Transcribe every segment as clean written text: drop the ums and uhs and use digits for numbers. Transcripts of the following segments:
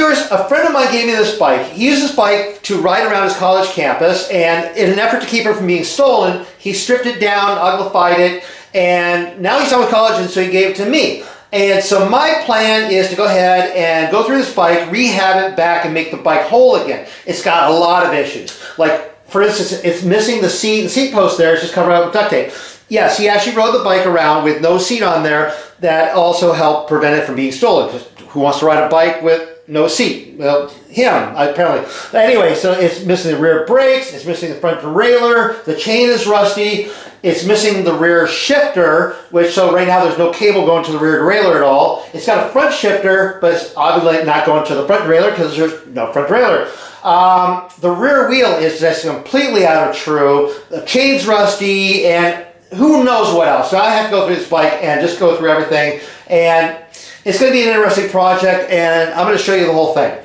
skewers, a friend of mine gave me this bike. He used this bike to ride around his college campus, and in an effort to keep it from being stolen, he stripped it down, uglified it, and now he's done with college, and so he gave it to me. And so my plan is to go ahead and go through this bike, rehab it back, and make the bike whole again. It's got a lot of issues. Like, for instance, it's missing the seat post there. It's just covered up with duct tape. Yes, he actually rode the bike around with no seat on there. That also helped prevent it from being stolen. Because who wants to ride a bike with no seat? Well, him, apparently. Anyway, so it's missing the rear brakes. It's missing the front derailleur. The chain is rusty. It's missing the rear shifter, which, so right now there's no cable going to the rear derailleur at all. It's got a front shifter, but it's obviously not going to the front derailleur because there's no front derailleur. The rear wheel is just completely out of true. The chain's rusty, and who knows what else. So I have to go through this bike and just go through everything. And it's going to be an interesting project, and I'm going to show you the whole thing.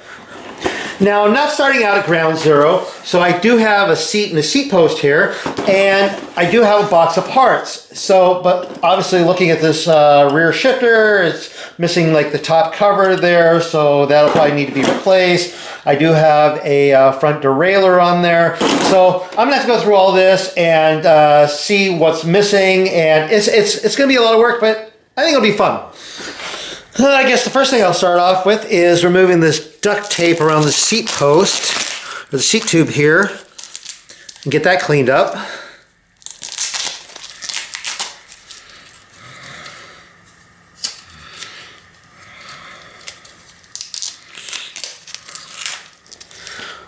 Now, I'm not starting out at ground zero, so I do have a seat and a seat post here, and I do have a box of parts. So, but obviously looking at this rear shifter, it's missing like the top cover there, so that'll probably need to be replaced. I do have a front derailleur on there. So I'm gonna have to go through all this and see what's missing, and it's gonna be a lot of work, but I think it'll be fun. I guess the first thing I'll start off with is removing this duct tape around the seat post, or the seat tube here, and get that cleaned up.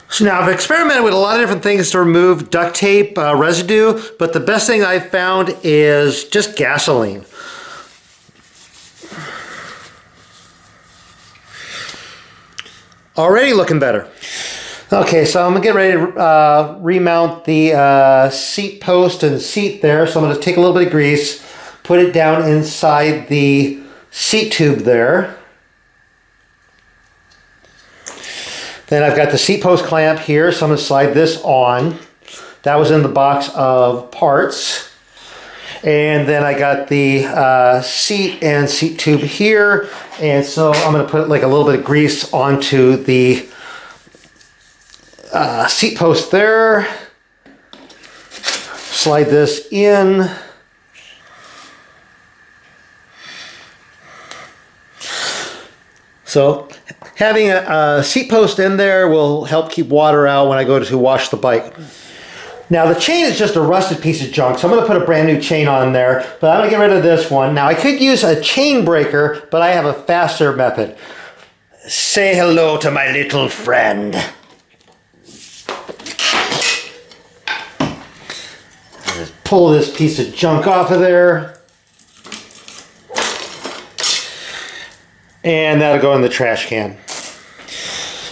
So now I've experimented with a lot of different things to remove duct tape residue, but the best thing I've found is just gasoline. Already looking better. Okay, so I'm gonna get ready to remount the seat post and seat there. So I'm gonna take a little bit of grease, put it down inside the seat tube there. Then I've got the seat post clamp here, so I'm gonna slide this on. That was in the box of parts. And then I got the seat and seat tube here. And so I'm going to put like a little bit of grease onto the seat post there. Slide this in. So having a seat post in there will help keep water out when I go to wash the bike. Now the chain is just a rusted piece of junk, so I'm going to put a brand new chain on there, but I'm going to get rid of this one. Now I could use a chain breaker, but I have a faster method. Say hello to my little friend. Just pull this piece of junk off of there. And that'll go in the trash can.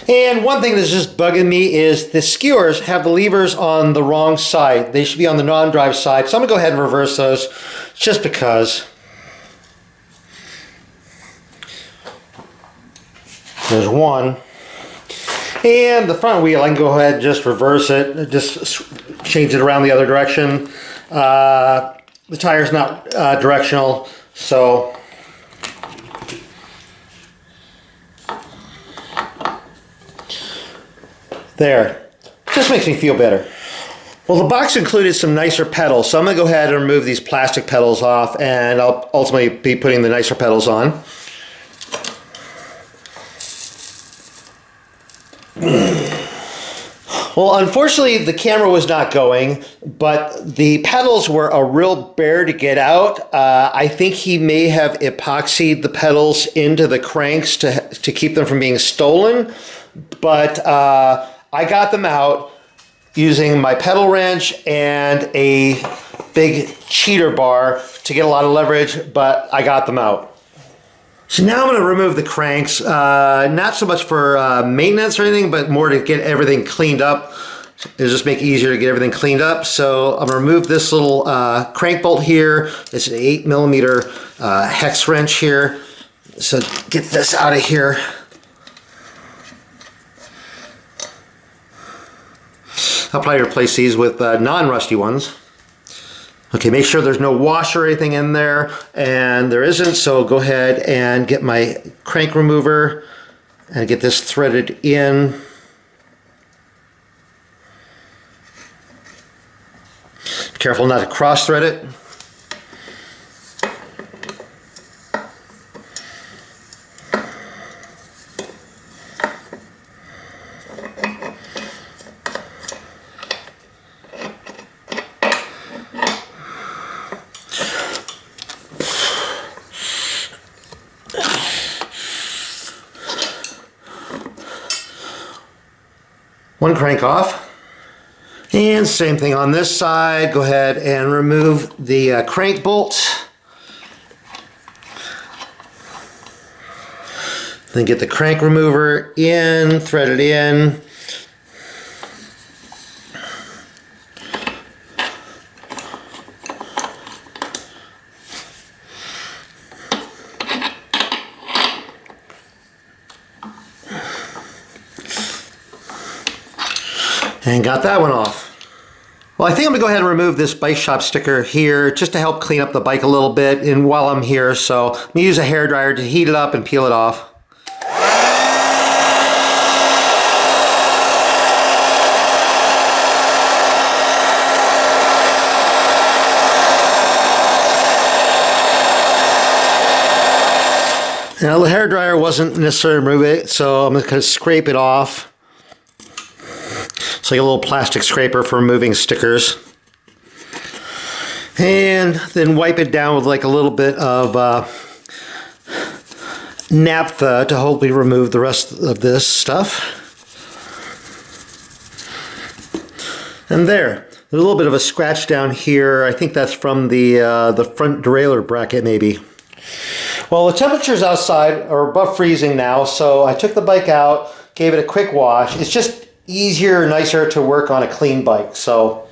And one thing that's just bugging me is the skewers have the levers on the wrong side. They should be on the non-drive side. So I'm gonna go ahead and reverse those just because. There's one. And the front wheel, I can go ahead and just reverse it. Just change it around the other direction. The tire's not directional, so. There, just makes me feel better. Well, the box included some nicer pedals, so I'm gonna go ahead and remove these plastic pedals off, and I'll ultimately be putting the nicer pedals on. Well, unfortunately, the camera was not going, but the pedals were a real bear to get out. I think he may have epoxied the pedals into the cranks to keep them from being stolen, but I got them out using my pedal wrench and a big cheater bar to get a lot of leverage, but I got them out. So now I'm going to remove the cranks, not so much for maintenance or anything, but more to get everything cleaned up. It'll just make it easier to get everything cleaned up. So I'm going to remove this little crank bolt here. It's an 8mm hex wrench here. So get this out of here. I'll probably replace these with non-rusty ones. Okay, make sure there's no washer or anything in there, and there isn't, so go ahead and get my crank remover and get this threaded in. Careful not to cross thread it. One crank off. And same thing on this side. Go ahead and remove the crank bolt. Then get the crank remover in, thread it in. And got that one off. Well, I think I'm gonna go ahead and remove this bike shop sticker here just to help clean up the bike a little bit and while I'm here. So I'm gonna use a hairdryer to heat it up and peel it off. Now the hairdryer wasn't necessary to remove it, so I'm gonna scrape it off. It's like a little plastic scraper for removing stickers. And then wipe it down with like a little bit of naphtha to hopefully remove the rest of this stuff. And there's a little bit of a scratch down here. I think that's from the front derailleur bracket maybe. Well, the temperatures outside are above freezing now, so I took the bike out, gave it a quick wash. It's just easier, nicer to work on a clean bike. So,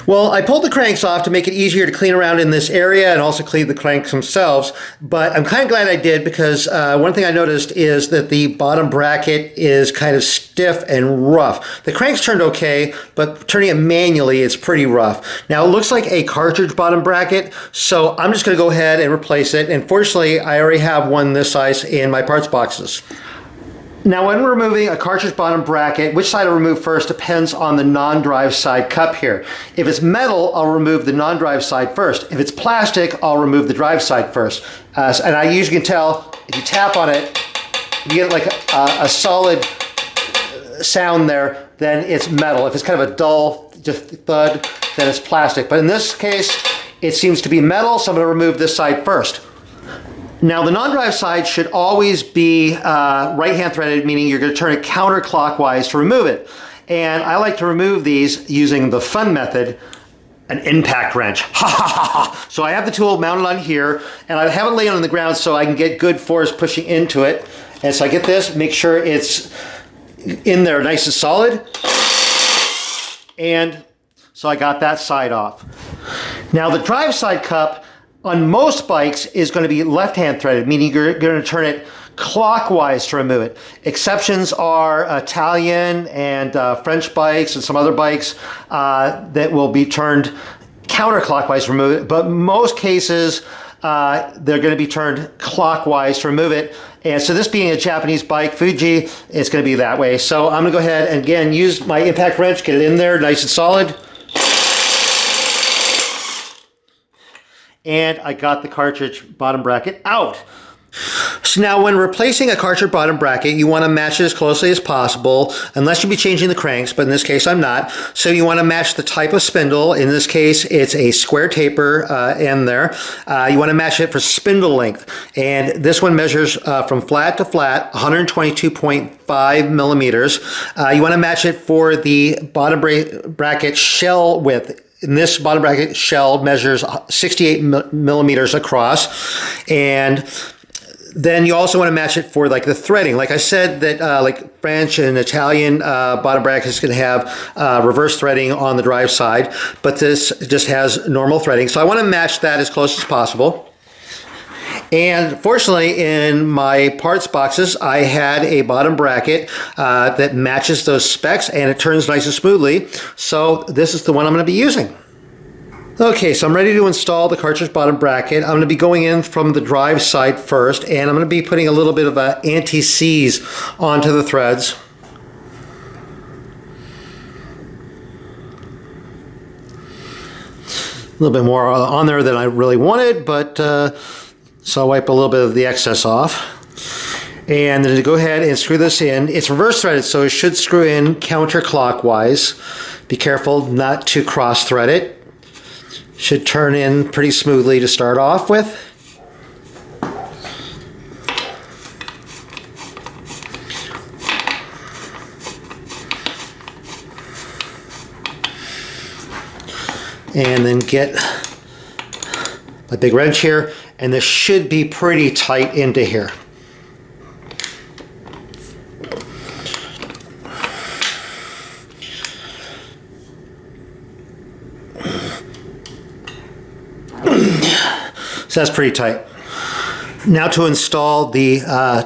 well, I pulled the cranks off to make it easier to clean around in this area and also clean the cranks themselves. But I'm kind of glad I did because one thing I noticed is that the bottom bracket is kind of stiff and rough. The cranks turned okay, but turning it manually, it's pretty rough. Now, it looks like a cartridge bottom bracket, so I'm just going to go ahead and replace it. And fortunately, I already have one this size in my parts boxes. Now, when removing a cartridge bottom bracket, which side I remove first depends on the non-drive side cup here. If it's metal, I'll remove the non-drive side first. If it's plastic, I'll remove the drive side first. And I usually can tell, if you tap on it, you get like a solid sound there, then it's metal. If it's kind of a dull, just thud, then it's plastic. But in this case, it seems to be metal, so I'm going to remove this side first. Now, the non-drive side should always be right-hand threaded, meaning you're going to turn it counterclockwise to remove it. And I like to remove these using the fun method, an impact wrench. Ha ha ha ha! So I have the tool mounted on here, and I have it laying on the ground so I can get good force pushing into it. And so I get this, make sure it's in there nice and solid. And so I got that side off. Now, the drive side cup on most bikes is going to be left-hand threaded, meaning you're going to turn it clockwise to remove it. Exceptions are Italian and French bikes and some other bikes that will be turned counterclockwise to remove it, but most cases they're going to be turned clockwise to remove it. And so this being a Japanese bike, Fuji, it's going to be that way. So I'm going to go ahead and again use my impact wrench, get it in there nice and solid. And I got the cartridge bottom bracket out. So now when replacing a cartridge bottom bracket, you want to match it as closely as possible, unless you'll be changing the cranks, but in this case I'm not. So you want to match the type of spindle. In this case, it's a square taper end there. You want to match it for spindle length. And this one measures from flat to flat, 122.5 millimeters. You want to match it for the bottom bracket shell width. And this bottom bracket shell measures 68 millimeters across. And then you also want to match it for like the threading. Like I said that like French and Italian bottom brackets can have reverse threading on the drive side, but this just has normal threading. So I want to match that as close as possible. And fortunately, in my parts boxes, I had a bottom bracket that matches those specs, and it turns nice and smoothly. So this is the one I'm going to be using. Okay, so I'm ready to install the cartridge bottom bracket. I'm going to be going in from the drive side first, and I'm going to be putting a little bit of anti-seize onto the threads. A little bit more on there than I really wanted, but so I'll wipe a little bit of the excess off. And then to go ahead and screw this in. It's reverse threaded, so it should screw in counterclockwise. Be careful not to cross thread it. Should turn in pretty smoothly to start off with. And then get my big wrench here, and this should be pretty tight into here. So that's pretty tight. Now to install the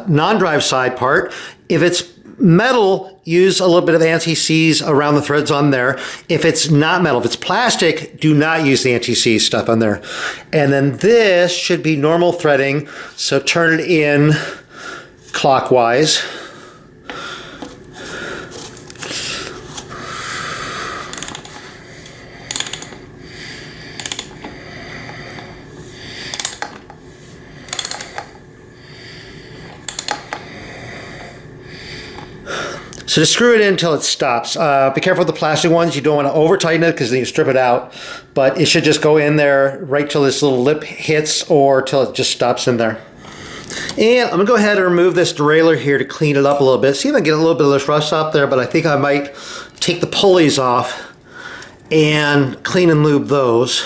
non-drive side part. If it's metal, use a little bit of anti-seize around the threads on there. If it's not metal, if it's plastic, do not use the anti-seize stuff on there. And then this should be normal threading, so turn it in clockwise. So to screw it in until it stops. Be careful with the plastic ones. You don't want to over tighten it because then you strip it out. But it should just go in there right till this little lip hits or till it just stops in there. And I'm going to go ahead and remove this derailleur here to clean it up a little bit. See if I can get a little bit of this rust up there, but I think I might take the pulleys off and clean and lube those.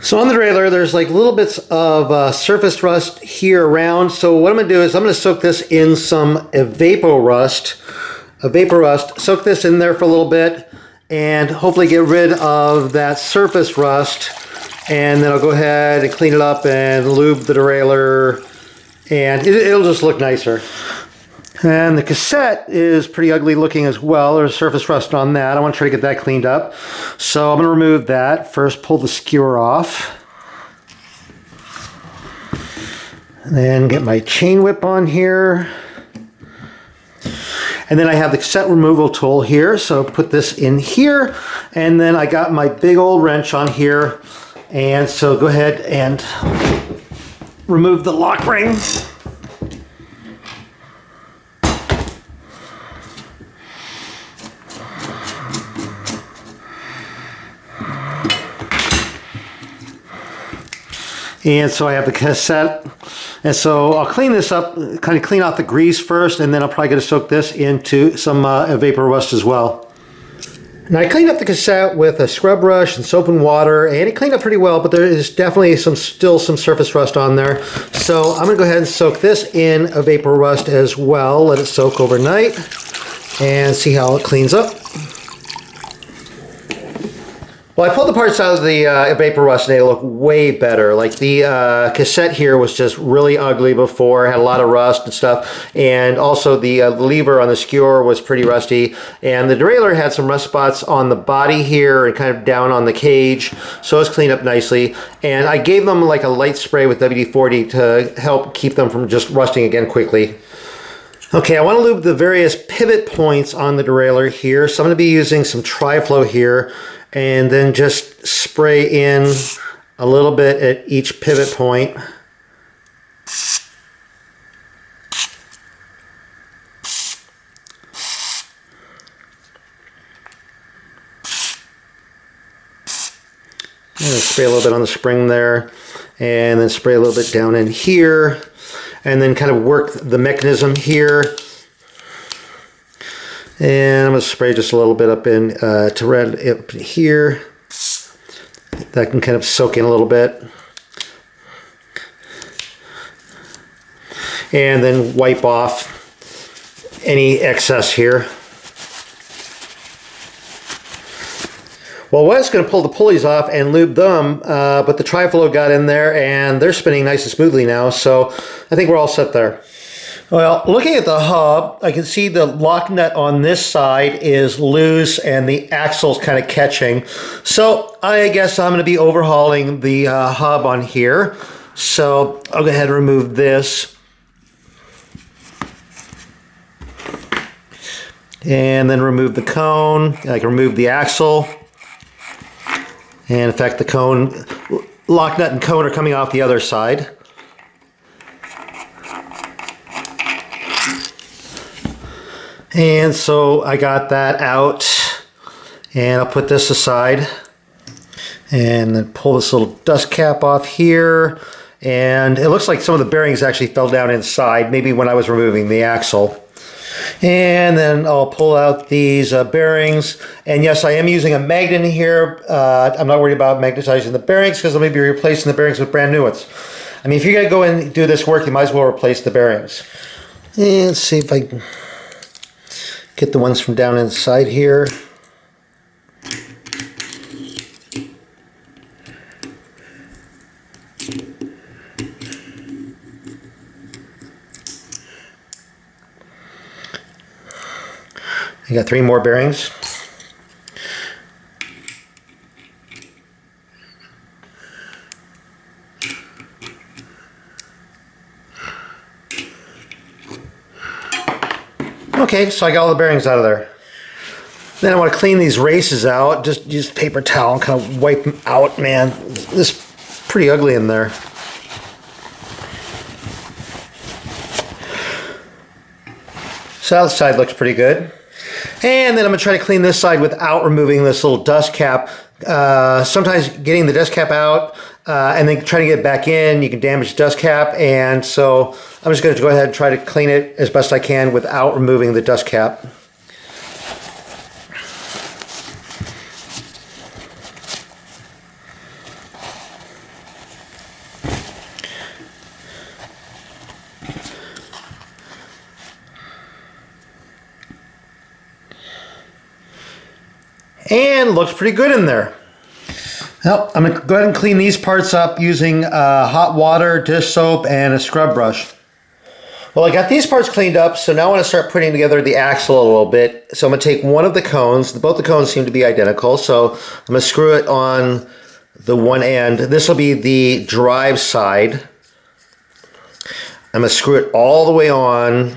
So on the derailleur, there's like little bits of surface rust here around. So what I'm going to do is I'm going to soak this in some Evapo-Rust. Soak this in there for a little bit and hopefully get rid of that surface rust. And then I'll go ahead and clean it up and lube the derailleur, and it'll just look nicer. And the cassette is pretty ugly looking as well. There's surface rust on that. I want to try to get that cleaned up. So I'm going to remove that. First, pull the skewer off. And then get my chain whip on here. And then I have the cassette removal tool here. So put this in here. And then I got my big old wrench on here. And so go ahead and remove the lock ring. And so I have the cassette, and so I'll clean this up, kind of clean off the grease first, and then I'm probably going to soak this into some Evapo-Rust as well. Now I cleaned up the cassette with a scrub brush and soap and water, and it cleaned up pretty well, but there is definitely still some surface rust on there. So I'm going to go ahead and soak this in Evapo-Rust as well, let it soak overnight, and see how it cleans up. Well, I pulled the parts out of the Evapo-Rust and they look way better. Like the cassette here was just really ugly before, had a lot of rust and stuff. And also the lever on the skewer was pretty rusty. And the derailleur had some rust spots on the body here and kind of down on the cage. So it's cleaned up nicely. And I gave them like a light spray with WD-40 to help keep them from just rusting again quickly. Okay, I want to lube the various pivot points on the derailleur here. So I'm going to be using some Tri-Flow here. And then just spray in a little bit at each pivot point. And spray a little bit on the spring there, and then spray a little bit down in here, and then kind of work the mechanism here. And I'm going to spray just a little bit up in to red up here. That can kind of soak in a little bit. And then wipe off any excess here. Well, I was going to pull the pulleys off and lube them, but the Tri-Flow got in there and they're spinning nice and smoothly now, so I think we're all set there. Well, looking at the hub, I can see the lock nut on this side is loose and the axle's kind of catching. So I guess I'm going to be overhauling the hub on here. So I'll go ahead and remove this. And then remove the cone. I can remove the axle. And in fact, the cone, lock nut and cone are coming off the other side. And so I got that out, and I'll put this aside and then pull this little dust cap off here. And it looks like some of the bearings actually fell down inside, maybe when I was removing the axle. And then I'll pull out these bearings. And yes, I am using a magnet here. I'm not worried about magnetizing the bearings because I'm going to be replacing the bearings with brand new ones. I mean, if you're going to go and do this work, you might as well replace the bearings. And let's see if I can get the ones from down inside here. I got 3 more bearings. Okay, so I got all the bearings out of there. Then I want to clean these races out. Just use paper towel and kind of wipe them out, man. This is pretty ugly in there. So that side looks pretty good. And then I'm going to try to clean this side without removing this little dust cap. Sometimes getting the dust cap out and then trying to get it back in, you can damage the dust cap. And so I'm just going to go ahead and try to clean it as best I can without removing the dust cap. And looks pretty good in there. Well, I'm going to go ahead and clean these parts up using hot water, dish soap, and a scrub brush. Well, I got these parts cleaned up, so now I want to start putting together the axle a little bit. So I'm going to take one of the cones. Both the cones seem to be identical, so I'm going to screw it on the one end. This will be the drive side. I'm going to screw it all the way on,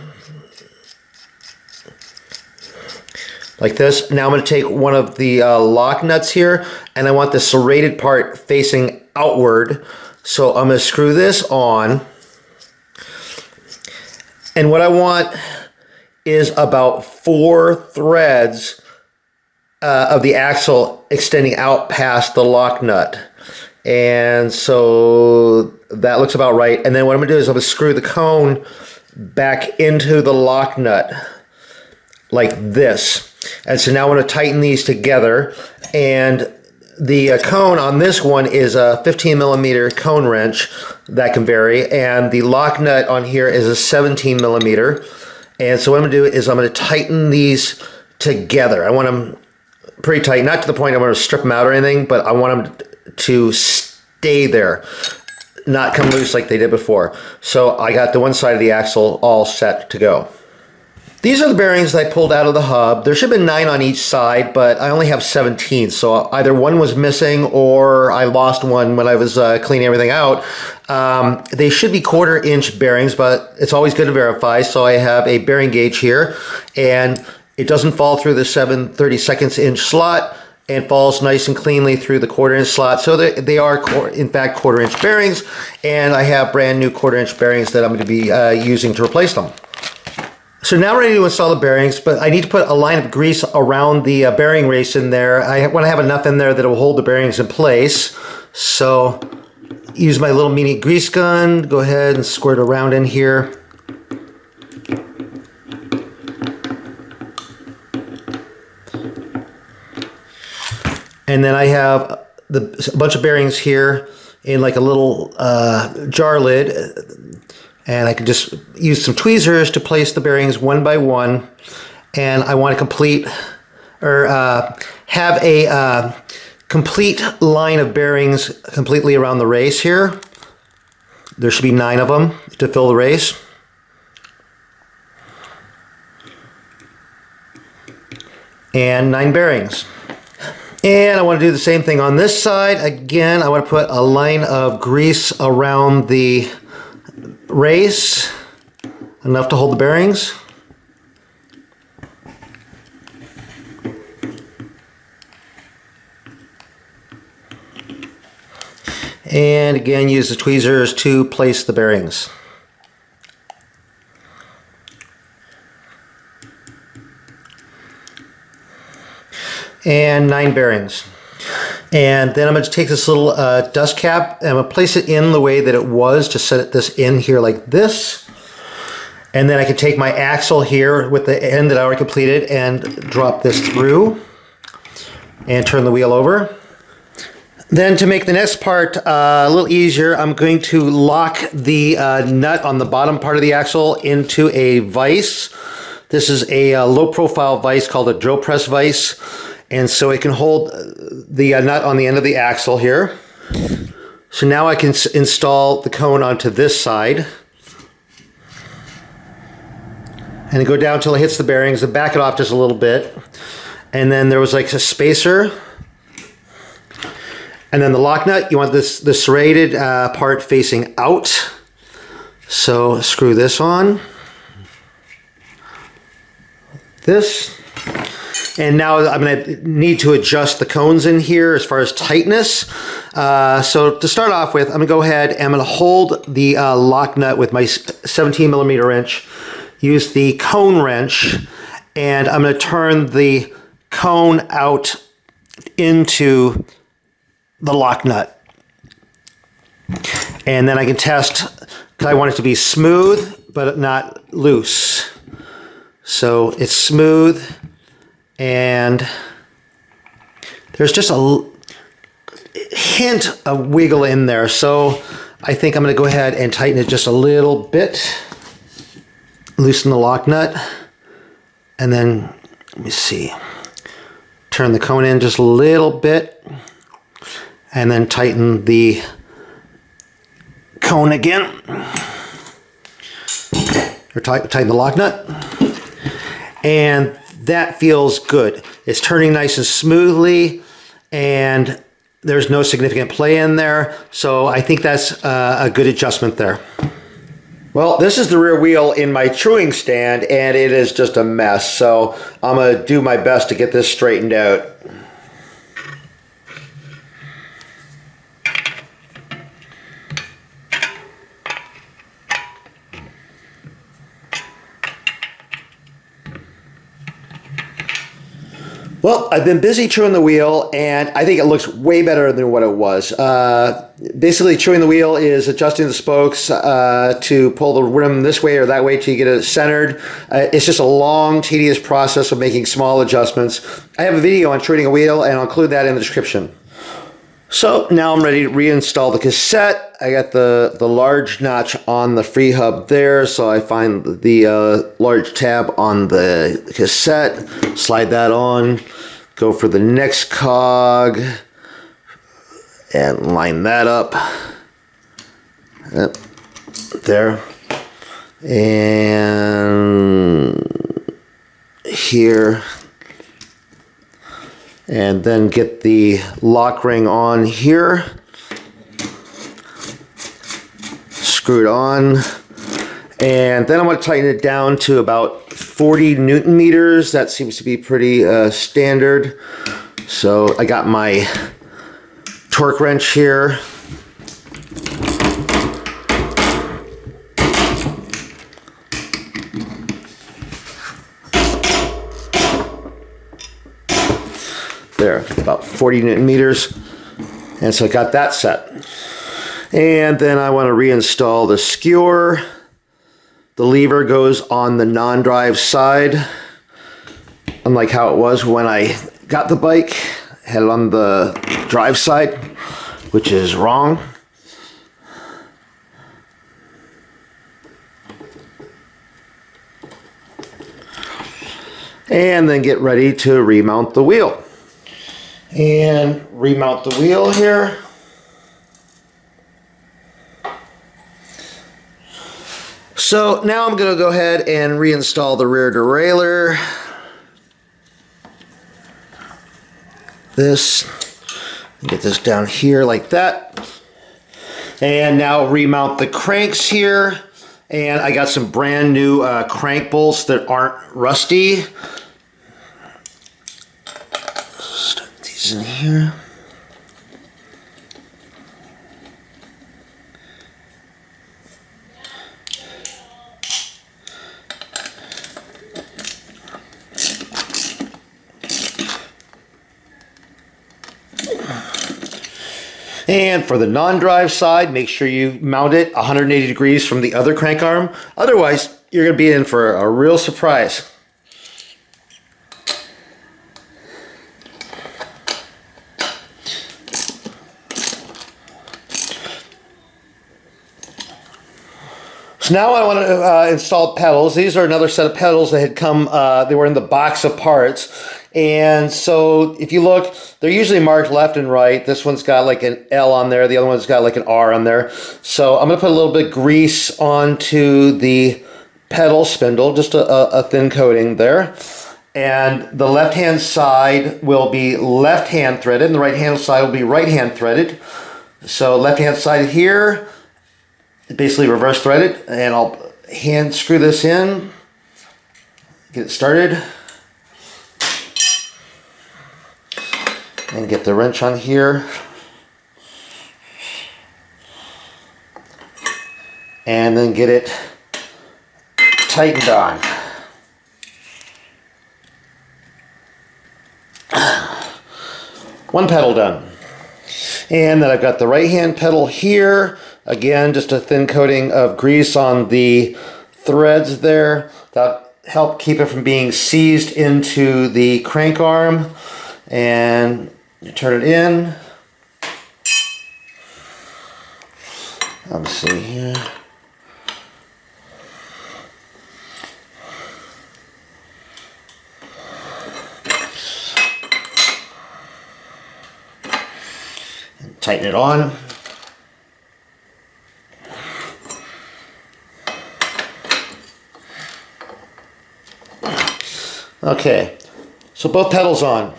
like this. Now I'm going to take one of the lock nuts here, and I want the serrated part facing outward. So I'm going to screw this on. And what I want is about 4 threads of the axle extending out past the lock nut. And so that looks about right. And then what I'm going to do is I'm going to screw the cone back into the lock nut like this. And so now I want to tighten these together, and the cone on this one is a 15 millimeter cone wrench that can vary, and the lock nut on here is a 17 millimeter. And so what I'm going to do is I'm going to tighten these together. I want them pretty tight, not to the point I'm going to strip them out or anything, but I want them to stay there, not come loose like they did before. So I got the one side of the axle all set to go. These are the bearings that I pulled out of the hub. There should have been 9 on each side, but I only have 17. So either one was missing or I lost one when I was cleaning everything out. They should be 1/4 inch bearings, but it's always good to verify. So I have a bearing gauge here, and it doesn't fall through the 7/32 inch slot and falls nice and cleanly through the 1/4 inch slot. So they are, in fact, 1/4 inch bearings, and I have brand new 1/4 inch bearings that I'm going to be using to replace them. So now I'm ready to install the bearings, but I need to put a line of grease around the bearing race in there. I want to have enough in there that it will hold the bearings in place. So use my little mini grease gun, go ahead and squirt around in here. And then I have a bunch of bearings here in like a little jar lid. And I can just use some tweezers to place the bearings one by one. And I want to complete, or have a complete line of bearings completely around the race here. There should be 9 of them to fill the race. and 9 bearings. And I want to do the same thing on this side. Again, I want to put a line of grease around the race, enough to hold the bearings. And again, use the tweezers to place the bearings. And 9 bearings. And then I'm going to take this little dust cap and I'm going to place it in the way that it was, just set this in here like this. And then I can take my axle here with the end that I already completed and drop this through and turn the wheel over. Then to make the next part a little easier, I'm going to lock the nut on the bottom part of the axle into a vise. This is a low profile vise called a drill press vise. And so it can hold the nut on the end of the axle here. So now I can install the cone onto this side. And go down until it hits the bearings, and back it off just a little bit. And then there was like a spacer. And then the lock nut, you want the serrated part facing out. So screw this on. This. And now I'm going to need to adjust the cones in here as far as tightness. So to start off with, I'm going to go ahead and I'm going to hold the lock nut with my 17mm wrench. Use the cone wrench, and I'm going to turn the cone out into the lock nut. And then I can test, because I want it to be smooth, but not loose. So it's smooth. And there's just a hint of wiggle in there. So I think I'm going to go ahead and tighten it just a little bit. Loosen the lock nut. And then, let me see. Turn the cone in just a little bit. And then tighten the cone again. Or tighten the lock nut. And that feels good. It's turning nice and smoothly, and there's no significant play in there. So I think that's a good adjustment there. Well, this is the rear wheel in my truing stand, and it is just a mess. So I'm going to do my best to get this straightened out. Well, I've been busy truing the wheel, and I think it looks way better than what it was. Basically, truing the wheel is adjusting the spokes to pull the rim this way or that way till you get it centered. It's just a long, tedious process of making small adjustments. I have a video on truing a wheel, and I'll include that in the description. So now I'm ready to reinstall the cassette. I got the large notch on the free hub there, so I find the large tab on the cassette, slide that on, go for the next cog, and line that up. Yep, there. And here. And then get the lock ring on here. Screw it on. And then I'm going to tighten it down to about 40 Newton meters. That seems to be pretty standard. So I got my torque wrench here. There, about 40 Newton meters. And so I got that set. And then I want to reinstall the skewer. The lever goes on the non-drive side. Unlike how it was when I got the bike, I had it on the drive side, which is wrong. And then get ready to remount the wheel. And remount the wheel here. So now I'm going to go ahead and reinstall the rear derailleur. this. Get this down here like that. And now remount the cranks here. And I got some brand new crank bolts that aren't rusty. Stick these in here. And for the non-drive side, make sure you mount it 180 degrees from the other crank arm. Otherwise, you're going to be in for a real surprise. So now I want to install pedals. These are another set of pedals that had come, they were in the box of parts. And so if you look, they're usually marked left and right. This one's got like an L on there. The other one's got like an R on there. So I'm going to put a little bit of grease onto the pedal spindle, just a thin coating there. And the left-hand side will be left-hand threaded, and the right-hand side will be right-hand threaded. So left-hand side here, basically reverse threaded, and I'll hand screw this in, get it started. And get the wrench on here. And then get it tightened on. One pedal done. And then I've got the right hand pedal here. Again, just a thin coating of grease on the threads there. That'll help keep it from being seized into the crank arm. And you turn it in. Let's see here. And tighten it on. Okay, so both pedals on.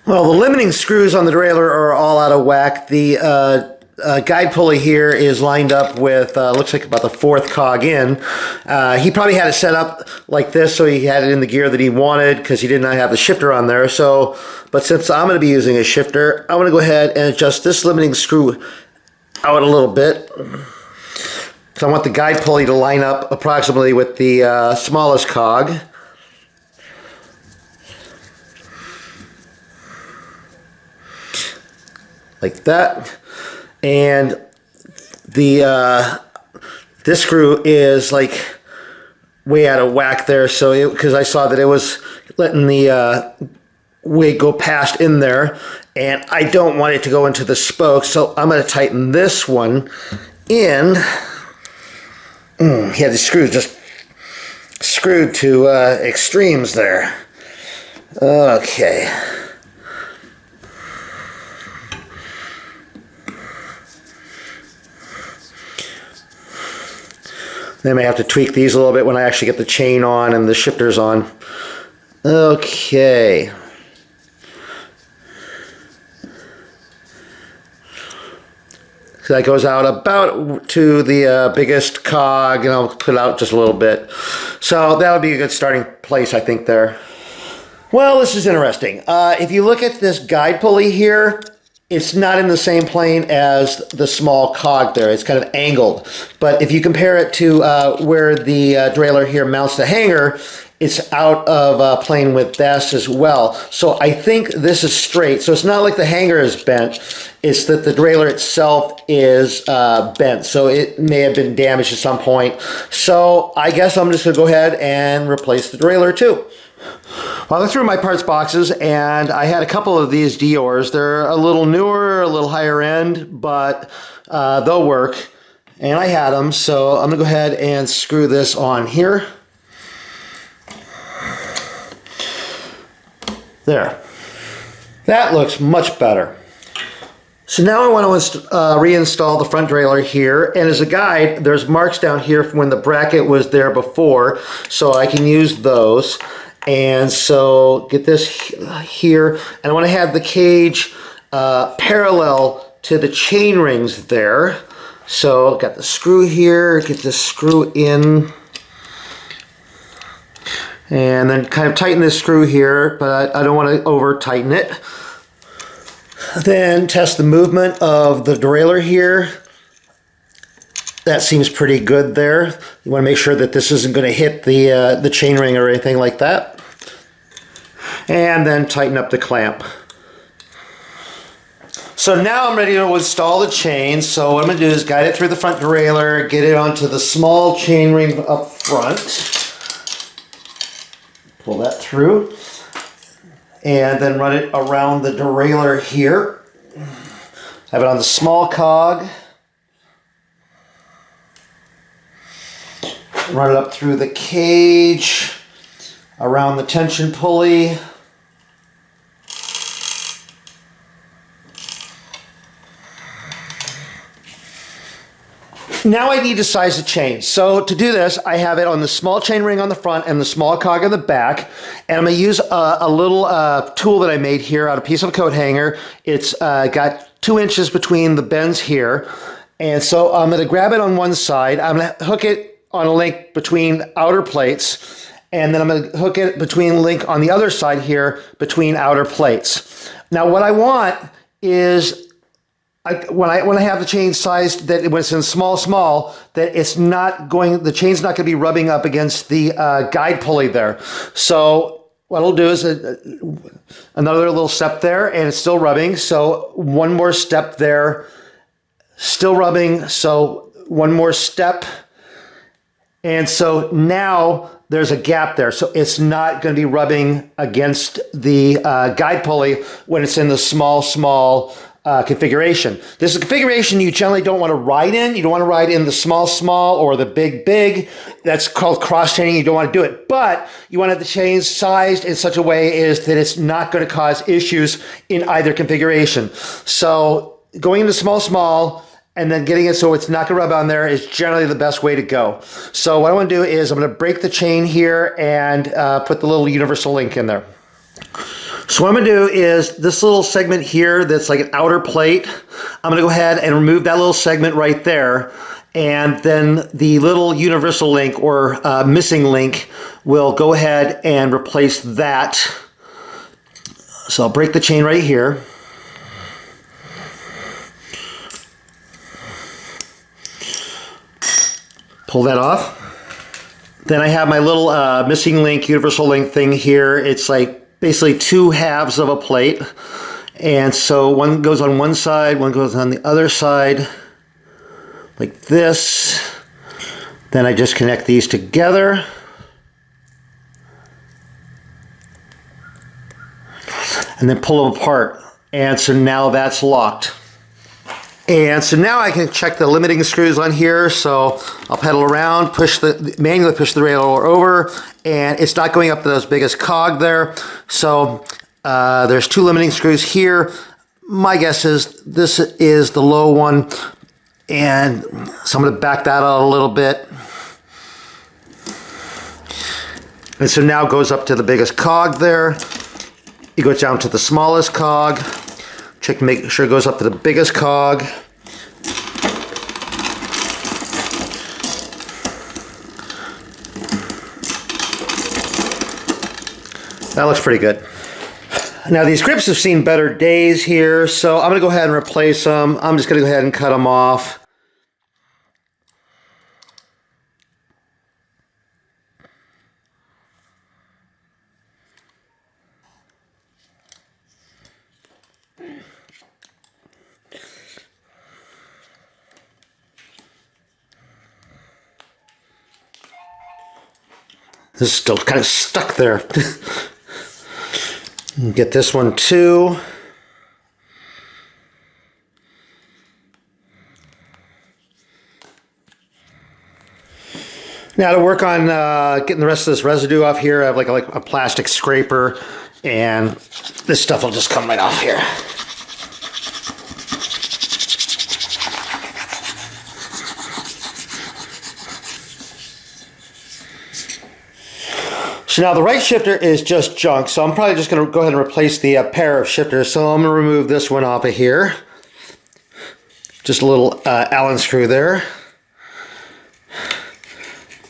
Well, the limiting screws on the derailleur are all out of whack. The guide pulley here is lined up with, looks like about the fourth cog in. He probably had it set up like this so he had it in the gear that he wanted because he did not have the shifter on there. So, but since I'm going to be using a shifter, I'm going to go ahead and adjust this limiting screw out a little bit. So I want the guide pulley to line up approximately with the smallest cog. Like that. And the this screw is like way out of whack there, so because I saw that it was letting the weight go past in there, and I don't want it to go into the spoke, so I'm going to tighten this one in. Yeah, the screws just screwed to extremes there. Okay. Then I may have to tweak these a little bit when I actually get the chain on and the shifters on. Okay. So that goes out about to the biggest cog, and I'll put out just a little bit. So that would be a good starting place, I think, there. Well, this is interesting. If you look at this guide pulley here, it's not in the same plane as the small cog there. It's kind of angled. But if you compare it to where the derailleur here mounts the hanger, it's out of plane with this as well. So I think this is straight. So it's not like the hanger is bent. It's that the derailleur itself is bent. So it may have been damaged at some point. So I guess I'm just going to go ahead and replace the derailleur too. Well, I looked through my parts boxes, and I had a couple of these Derailleurs. They're a little newer, a little higher end, but they'll work. And I had them, so I'm going to go ahead and screw this on here. There. That looks much better. So now I want to reinstall the front derailleur here, and as a guide, there's marks down here from when the bracket was there before, so I can use those. And so get this here, and I want to have the cage parallel to the chain rings there. So got the screw here, get this screw in, and then kind of tighten this screw here, but I don't want to over tighten it. Then test the movement of the derailleur here. That seems pretty good there. You want to make sure that this isn't going to hit the chain ring or anything like that. And then tighten up the clamp. So now I'm ready to install the chain. So what I'm going to do is guide it through the front derailleur, get it onto the small chain ring up front. Pull that through. And then run it around the derailleur here. Have it on the small cog. Run it up through the cage, around the tension pulley. Now I need to size the chain. So to do this, I have it on the small chain ring on the front and the small cog on the back. And I'm going to use a little tool that I made here out of a piece of a coat hanger. It's got 2 inches between the bends here. And so I'm going to grab it on one side. I'm going to hook it on a link between outer plates. And then I'm going to hook it between a link on the other side here between outer plates. Now what I want is when I have the chain sized that when it's in small, that it's not going, the chain's not going to be rubbing up against the guide pulley there. So what I'll do is another little step there, and it's still rubbing. So one more step there, still rubbing. So one more step. And so now there's a gap there. So it's not going to be rubbing against the guide pulley when it's in the small configuration. This is a configuration you generally don't want to ride in. You don't want to ride in the small or the big. That's called cross chaining. You don't want to do it. But you want to have the chains sized in such a way is that it's not going to cause issues in either configuration. So going into small and then getting it so it's not going to rub on there is generally the best way to go. So what I want to do is I'm going to break the chain here and put the little universal link in there. So what I'm going to do is this little segment here that's like an outer plate, I'm going to go ahead and remove that little segment right there. And then the little universal link or missing link will go ahead and replace that. So I'll break the chain right here. Pull that off. Then I have my little missing link, universal link thing here. It's like basically 2 halves of a plate. And so one goes on one side, one goes on the other side, like this. Then I just connect these together. And then pull them apart. And so now that's locked. And so now I can check the limiting screws on here. So I'll pedal around, manually push the derailleur over, and it's not going up to those biggest cog there. So there's 2 limiting screws here. My guess is this is the low one. And so I'm going to back that out a little bit. And so now it goes up to the biggest cog there. It goes down to the smallest cog. Check to make sure it goes up to the biggest cog. That looks pretty good. Now these grips have seen better days here, so I'm going to go ahead and replace them. I'm just going to go ahead and cut them off. This is still kind of stuck there. Get this one too. Now to work on getting the rest of this residue off here, I have like a plastic scraper, and this stuff will just come right off here. So now the right shifter is just junk, so I'm probably just going to go ahead and replace the pair of shifters. So I'm going to remove this one off of here. Just a little Allen screw there.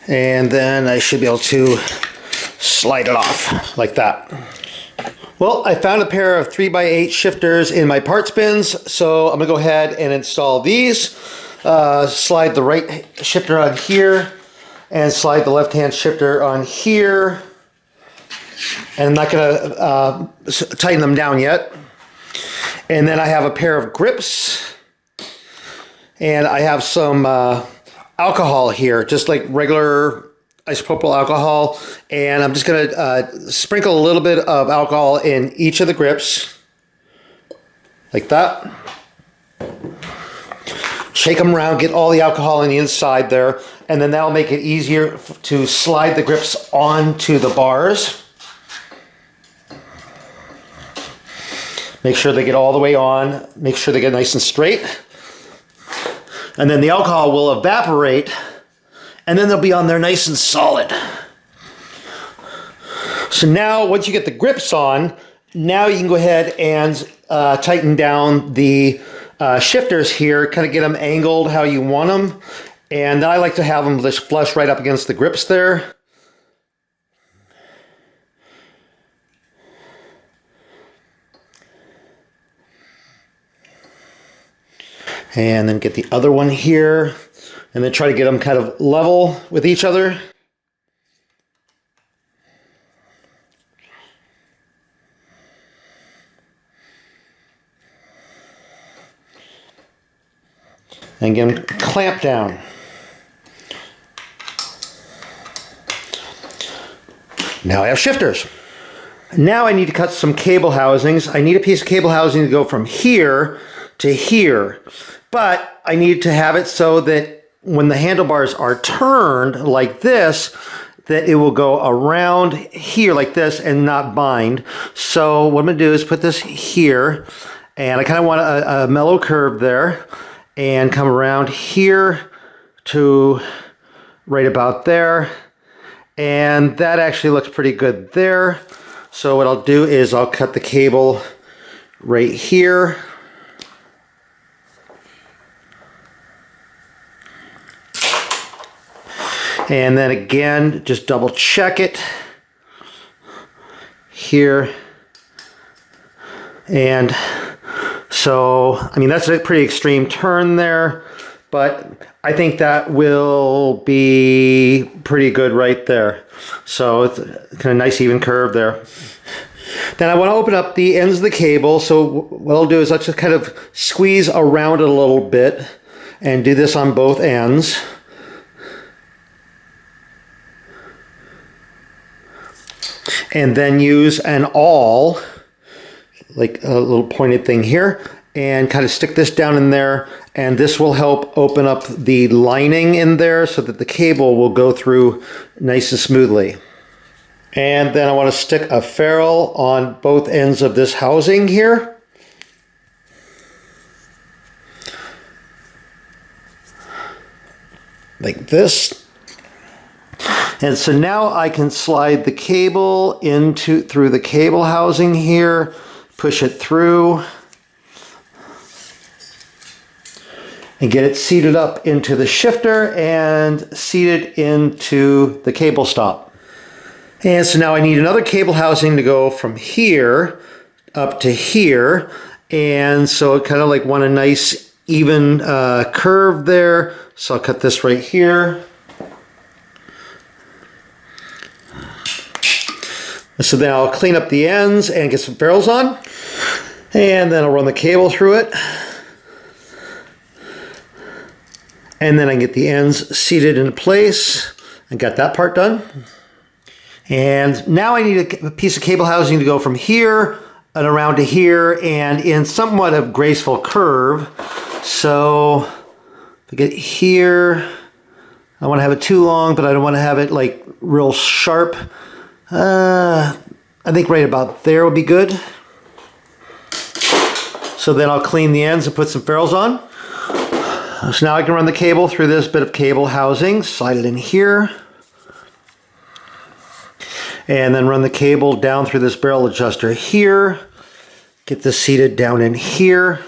And then I should be able to slide it off like that. Well, I found a pair of 3x8 shifters in my parts bins, so I'm going to go ahead and install these. Slide the right shifter on here and slide the left-hand shifter on here. And I'm not going to tighten them down yet. And then I have a pair of grips. And I have some alcohol here, just like regular isopropyl alcohol. And I'm just going to sprinkle a little bit of alcohol in each of the grips. Like that. Shake them around, get all the alcohol in the inside there. And then that'll make it easier to slide the grips onto the bars. Make sure they get all the way on. Make sure they get nice and straight. And then the alcohol will evaporate. And then they'll be on there nice and solid. So now, once you get the grips on, now you can go ahead and tighten down the shifters here. Kind of get them angled how you want them. And I like to have them just flush right up against the grips there. And then get the other one here, and then try to get them kind of level with each other. And again, clamp down. Now I have shifters. Now I need to cut some cable housings. I need a piece of cable housing to go from here to here. But I need to have it so that when the handlebars are turned like this, that it will go around here like this and not bind. So what I'm going to do is put this here, and I kind of want a mellow curve there, and come around here to right about there. And that actually looks pretty good there. So what I'll do is I'll cut the cable right here. And then again, just double check it here. And so, I mean, that's a pretty extreme turn there, but I think that will be pretty good right there. So it's kind of nice even curve there. Then I want to open up the ends of the cable. So what I'll do is I'll just kind of squeeze around it a little bit and do this on both ends. And then use an awl, like a little pointed thing here, and kind of stick this down in there, and this will help open up the lining in there so that the cable will go through nice and smoothly. And then I want to stick a ferrule on both ends of this housing here. Like this. And so now I can slide the cable through the cable housing here, push it through, and get it seated up into the shifter and seated into the cable stop. And so now I need another cable housing to go from here up to here. And so I kind of like want a nice even curve there. So I'll cut this right here. So then I'll clean up the ends and get some ferrules on. And then I'll run the cable through it. And then I get the ends seated into place. I got that part done. And now I need a piece of cable housing to go from here and around to here and in somewhat of graceful curve. So if I get here, I want to have it too long, but I don't want to have it like real sharp. I think right about there would be good. So then I'll clean the ends and put some ferrules on. So now I can run the cable through this bit of cable housing, slide it in here. and then run the cable down through this barrel adjuster here, get this seated down in here,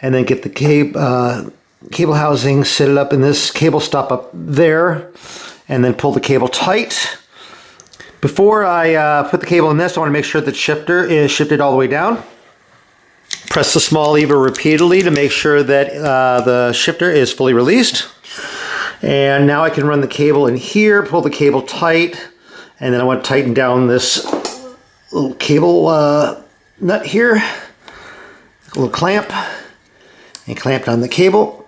and then get the cable housing set it up in this cable stop up there, and then pull the cable tight. Before I put the cable in this, I want to make sure that shifter is shifted all the way down. Press the small lever repeatedly to make sure that the shifter is fully released. And now I can run the cable in here, pull the cable tight, and then I want to tighten down this little cable nut here, a little clamp, and clamp down the cable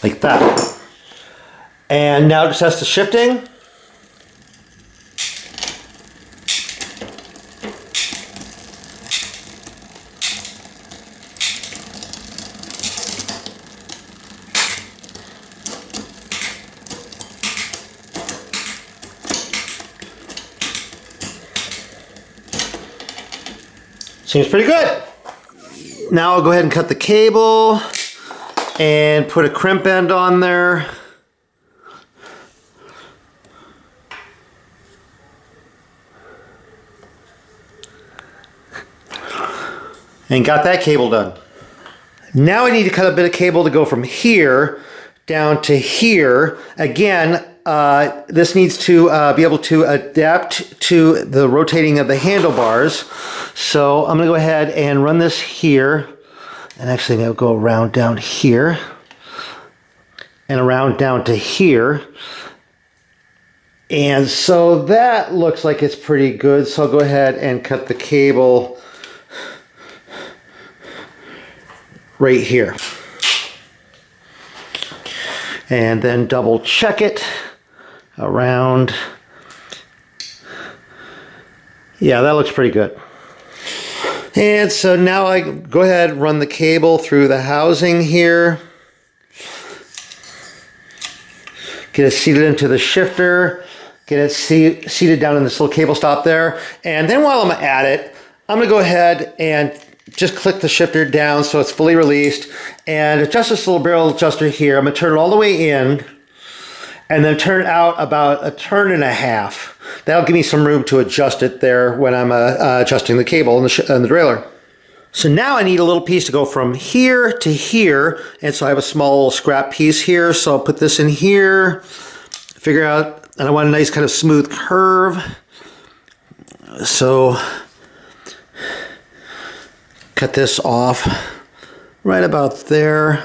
like that. And now to test the shifting. Seems pretty good. Now I'll go ahead and cut the cable and put a crimp end on there. And got that cable done. Now I need to cut a bit of cable to go from here down to here. Again, this needs to be able to adapt to the rotating of the handlebars. So I'm going to go ahead and run this here. And actually I'm going to go around down here. And around down to here. And so that looks like it's pretty good. So I'll go ahead and cut the cable right here. And then double check it around. Yeah, that looks pretty good. And so now I go ahead and run the cable through the housing here. Get it seated into the shifter. Get it seated down in this little cable stop there. And then while I'm at it, I'm going to go ahead and just click the shifter down so it's fully released and adjust this little barrel adjuster here. I'm going to turn it all the way in and then turn it out about a turn and a half. That'll give me some room to adjust it there when I'm adjusting the cable and the derailleur. So now I need a little piece to go from here to here, and so I have a small scrap piece here, so I'll put this in here, figure out, and I want a nice kind of smooth curve. So cut this off right about there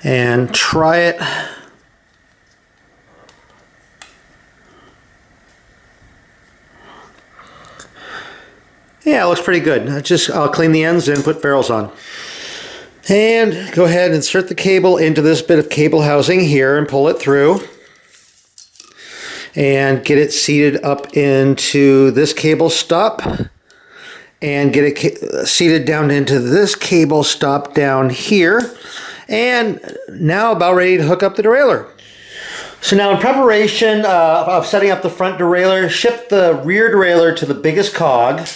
and try it. Yeah, it looks pretty good. I'll clean the ends and put ferrules on. And go ahead and insert the cable into this bit of cable housing here and pull it through. And get it seated up into this cable stop. And get it seated down into this cable stop down here. And now about ready to hook up the derailleur. So now in preparation of setting up the front derailleur, shift the rear derailleur to the biggest cog.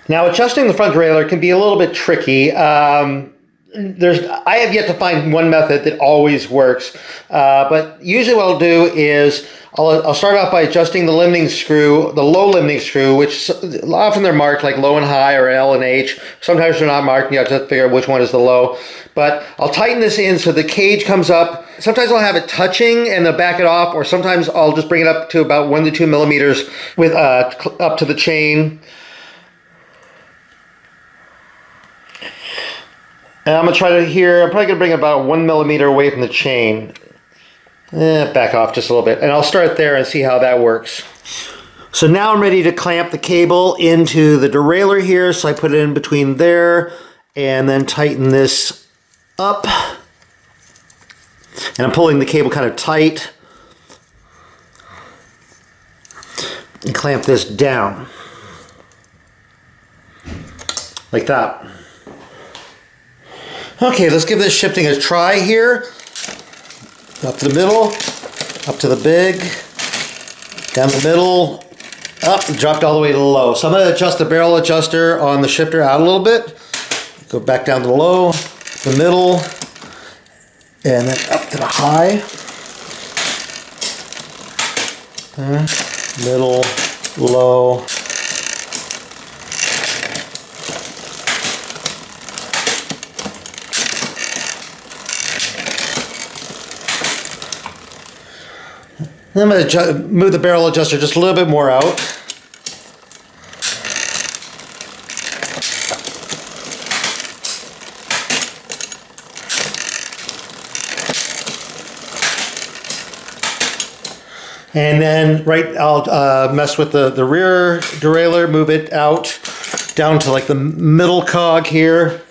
Now adjusting the front derailleur can be a little bit tricky. I have yet to find one method that always works, but usually what I'll do is I'll start off by adjusting the limiting screw, the low limiting screw, which often they're marked like low and high or L and H. Sometimes they're not marked, and you have to figure out which one is the low. But I'll tighten this in so the cage comes up. Sometimes I'll have it touching and then back it off, or sometimes I'll just bring it up to about 1 to 2 millimeters with up to the chain. And I'm going to try to here, I'm probably going to bring it about 1 millimeter away from the chain. Back off just a little bit. And I'll start there and see how that works. So now I'm ready to clamp the cable into the derailleur here. So I put it in between there and then tighten this up. And I'm pulling the cable kind of tight. And clamp this down. Like that. Okay, let's give this shifting a try here. Up to the middle, up to the big, down the middle, up, dropped all the way to the low. So I'm going to adjust the barrel adjuster on the shifter out a little bit. Go back down to the low, the middle, And then up to the high. Middle, low. I'm going to move the barrel adjuster just a little bit more out. And then I'll mess with the rear derailleur, move it out down to like the middle cog here.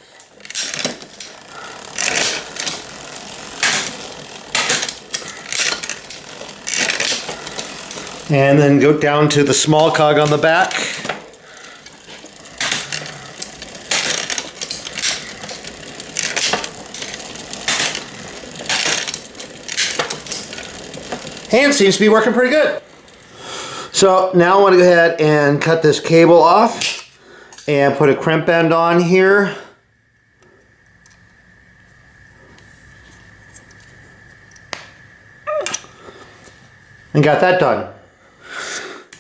And then go down to the small cog on the back. And seems to be working pretty good. So now I want to go ahead and cut this cable off and put a crimp end on here. And got that done.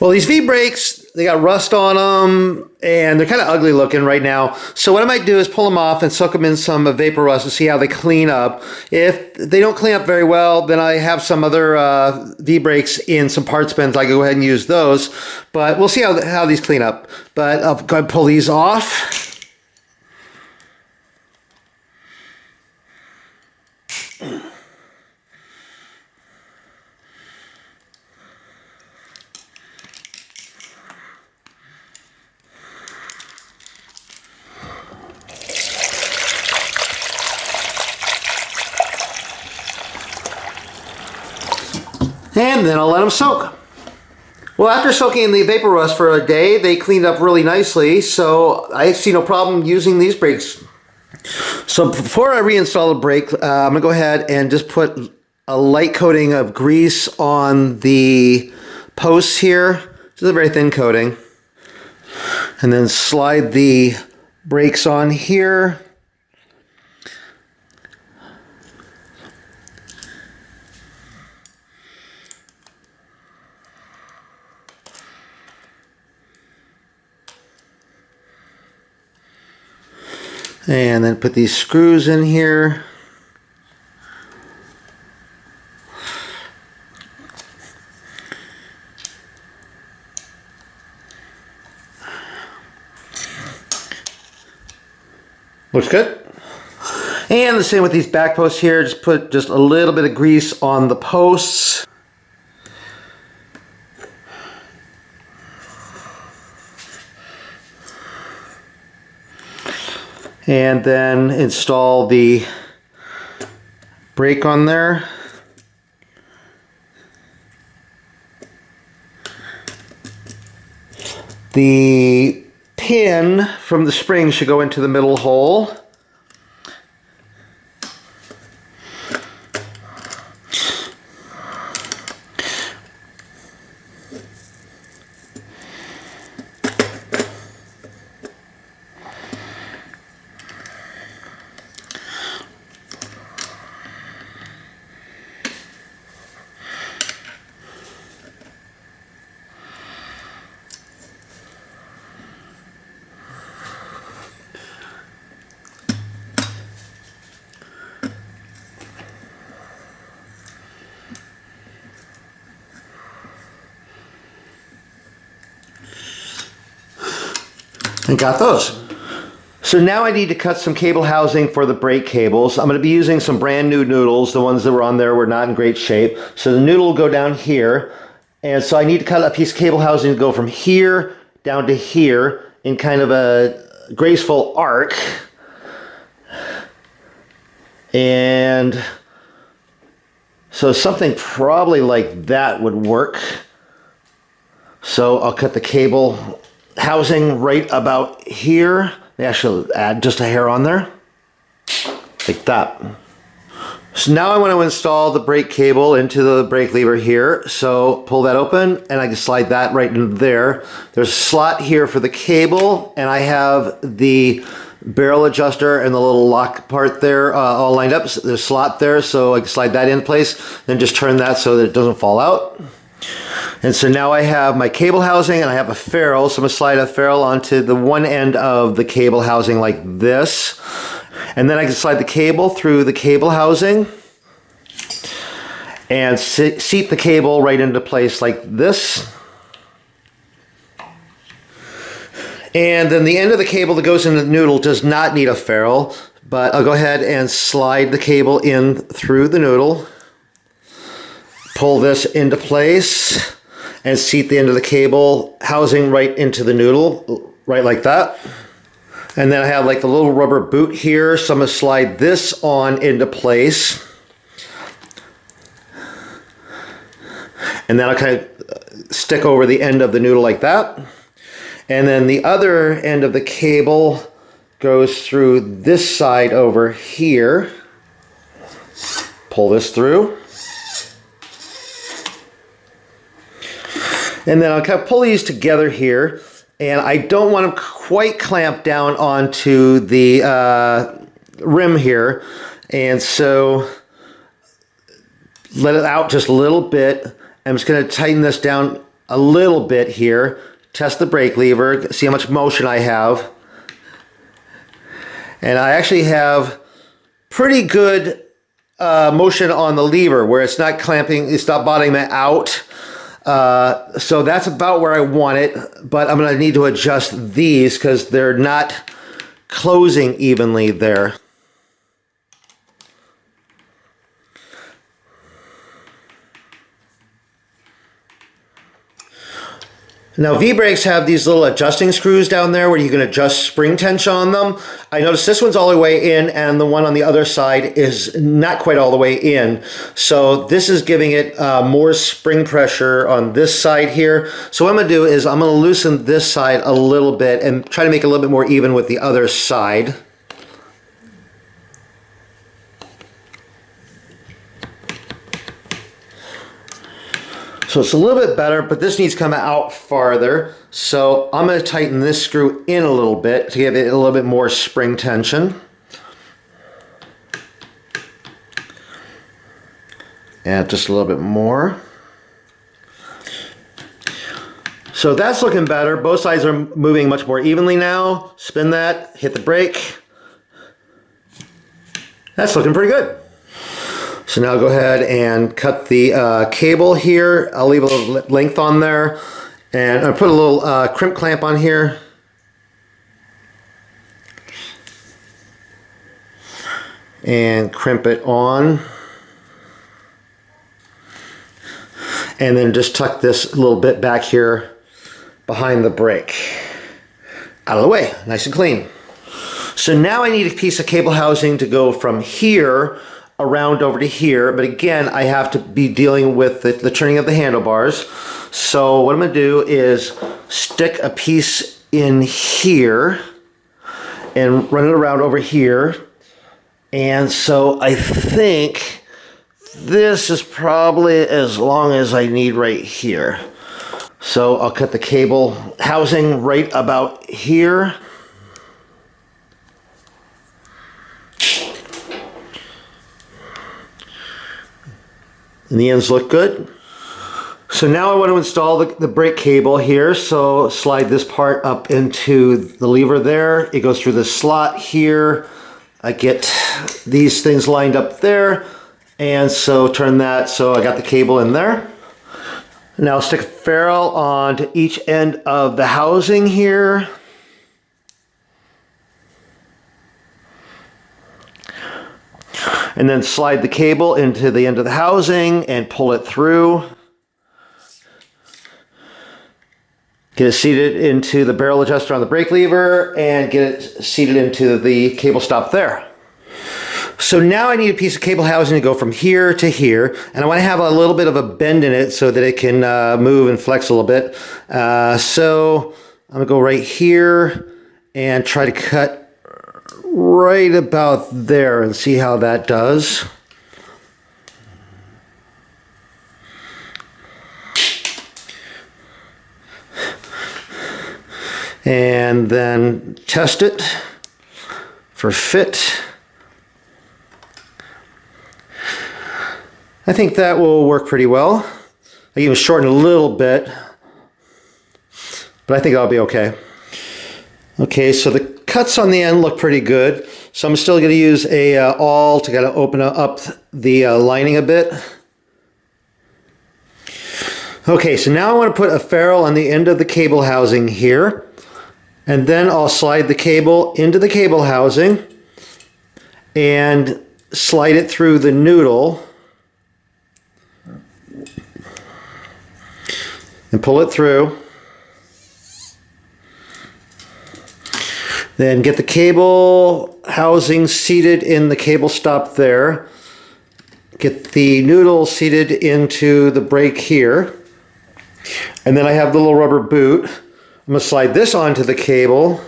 Well, these V-brakes, they got rust on them, and they're kind of ugly looking right now. So what I might do is pull them off and soak them in some Evapo-Rust and see how they clean up. If they don't clean up very well, then I have some other V-brakes in some parts bins. I can go ahead and use those. But we'll see how these clean up. But I'll go ahead and pull these off. And then I'll let them soak. Well, after soaking in the Evapo-Rust for a day, they cleaned up really nicely, so I see no problem using these brakes. So before I reinstall the brake, I'm going to go ahead and just put a light coating of grease on the posts here. Just a very thin coating. And then slide the brakes on here. And then put these screws in here. Looks good. And the same with these back posts here. Just put just a little bit of grease on the posts. And then install the brake on there. The pin from the spring should go into the middle hole. And got those. So now I need to cut some cable housing for the brake cables. I'm going to be using some brand new noodles. The ones that were on there were not in great shape. So the noodle will go down here. And so I need to cut a piece of cable housing to go from here down to here in kind of a graceful arc. And so something probably like that would work. So I'll cut the cable housing right about here. Actually add just a hair on there, like that. So now I want to install the brake cable into the brake lever here. So pull that open and I can slide that right into there. There's a slot here for the cable, and I have the barrel adjuster and the little lock part there all lined up. So there's a slot there, so I can slide that in place, then just turn that so that it doesn't fall out. And so now I have my cable housing and I have a ferrule, so I'm going to slide a ferrule onto the one end of the cable housing like this. And then I can slide the cable through the cable housing and seat the cable right into place like this. And then the end of the cable that goes into the noodle does not need a ferrule, but I'll go ahead and slide the cable in through the noodle, pull this into place, and seat the end of the cable housing right into the noodle, right like that. And then I have like the little rubber boot here, so I'm going to slide this on into place. And then I'll kind of stick over the end of the noodle like that. And then the other end of the cable goes through this side over here. Pull this through. And then I'll kind of pull these together here. And I don't want them quite clamped down onto the rim here. And so let it out just a little bit. I'm just going to tighten this down a little bit here. Test the brake lever, see how much motion I have. And I actually have pretty good motion on the lever where it's not clamping, it's not bottoming it out. So that's about where I want it, but I'm going to need to adjust these because they're not closing evenly there. Now V-brakes have these little adjusting screws down there where you can adjust spring tension on them. I noticed this one's all the way in and the one on the other side is not quite all the way in. So this is giving it more spring pressure on this side here. So what I'm going to do is I'm going to loosen this side a little bit and try to make it a little bit more even with the other side. So it's a little bit better, but this needs to come out farther. So I'm going to tighten this screw in a little bit to give it a little bit more spring tension. And just a little bit more. So that's looking better. Both sides are moving much more evenly now. Spin that, hit the brake. That's looking pretty good. So now I'll go ahead and cut the cable here. I'll leave a little length on there. And I'll put a little crimp clamp on here. And crimp it on. And then just tuck this a little bit back here behind the brake. Out of the way, nice and clean. So now I need a piece of cable housing to go from here around over to here, but again I have to be dealing with the turning of the handlebars. So what I'm going to do is stick a piece in here and run it around over here. And so I think this is probably as long as I need right here. So I'll cut the cable housing right about here. And the ends look good. So now I want to install the brake cable here. So slide this part up into the lever there. It goes through the slot here. I get these things lined up there. And so turn that so I got the cable in there. Now stick a ferrule onto each end of the housing here. And then slide the cable into the end of the housing and pull it through. Get it seated into the barrel adjuster on the brake lever and get it seated into the cable stop there. So now I need a piece of cable housing to go from here to here, and I want to have a little bit of a bend in it so that it can move and flex a little bit. So I'm going to go right here and try to cut right about there and see how that does. And then test it. for fit. I think that will work pretty well. I even shorten a little bit, but I think I'll be okay. Okay, so the cuts on the end look pretty good. So I'm still going to use a awl to kind of open up the lining a bit. Okay, so now I want to put a ferrule on the end of the cable housing here. And then I'll slide the cable into the cable housing and slide it through the noodle and pull it through. Then get the cable housing seated in the cable stop there. Get the noodle seated into the brake here. And then I have the little rubber boot. I'm going to slide this onto the cable.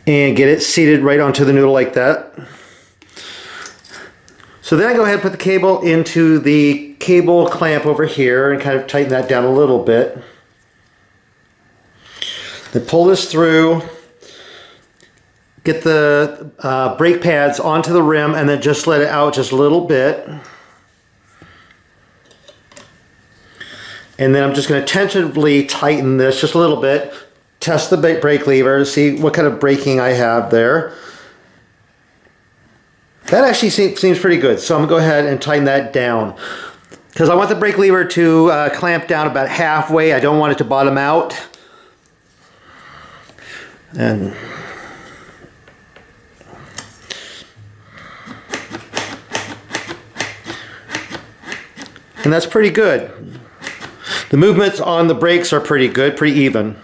And get it seated right onto the noodle like that. So then I go ahead and put the cable into the cable clamp over here and kind of tighten that down a little bit. Then pull this through, get the brake pads onto the rim, and then just let it out just a little bit. And then I'm just going to tentatively tighten this just a little bit, test the brake lever, see what kind of braking I have there. That actually seems pretty good, so I'm going to go ahead and tighten that down. Because I want the brake lever to clamp down about halfway. I don't want it to bottom out. And that's pretty good. The movements on the brakes are pretty good, pretty even.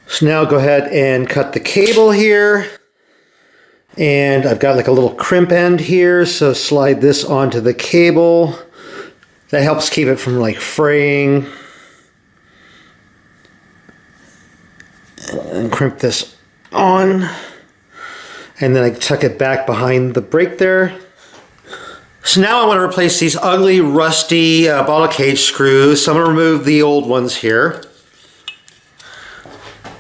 So now go ahead and cut the cable here. And I've got like a little crimp end here, so slide this onto the cable. That helps keep it from like fraying. And crimp this on, and then I tuck it back behind the brake there. So now I want to replace these ugly, rusty bottle cage screws, so I'm going to remove the old ones here.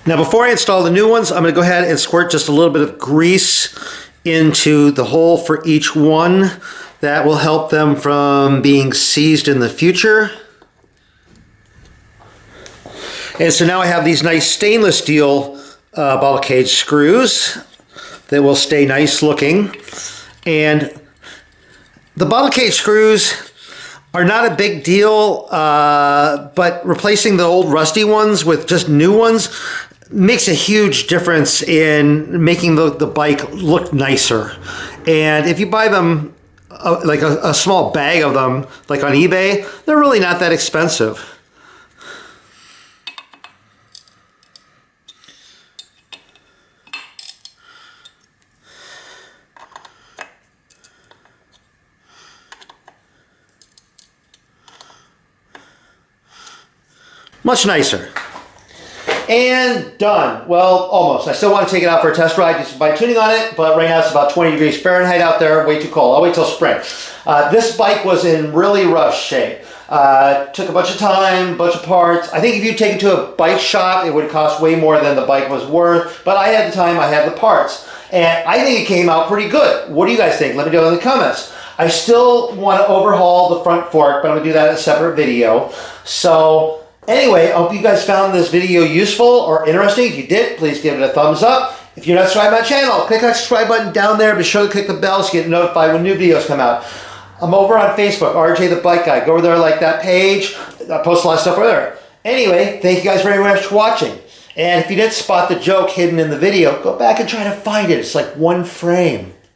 Now before I install the new ones, I'm going to go ahead and squirt just a little bit of grease into the hole for each one. That will help them from being seized in the future. And so now I have these nice stainless steel bottle cage screws that will stay nice looking. And the bottle cage screws are not a big deal, but replacing the old rusty ones with just new ones makes a huge difference in making the bike look nicer. And if you buy them, like a small bag of them, like on eBay, they're really not that expensive. Much nicer. And done. Well, almost. I still want to take it out for a test ride just by tuning on it, but right now it's about 20 degrees Fahrenheit out there, way too cold. I'll wait till spring. This bike was in really rough shape. Took a bunch of time, bunch of parts. I think if you take it to a bike shop, it would cost way more than the bike was worth, but I had the time, I had the parts. And I think it came out pretty good. What do you guys think? Let me know in the comments. I still want to overhaul the front fork, but I'm going to do that in a separate video. So anyway, I hope you guys found this video useful or interesting. If you did, please give it a thumbs up. If you're not subscribed to my channel, click that subscribe button down there. Be sure to click the bell so you get notified when new videos come out. I'm over on Facebook, RJ the Bike Guy. Go over there, like that page. I post a lot of stuff over there. Anyway, thank you guys very much for watching. And if you didn't spot the joke hidden in the video, go back and try to find it. It's like one frame.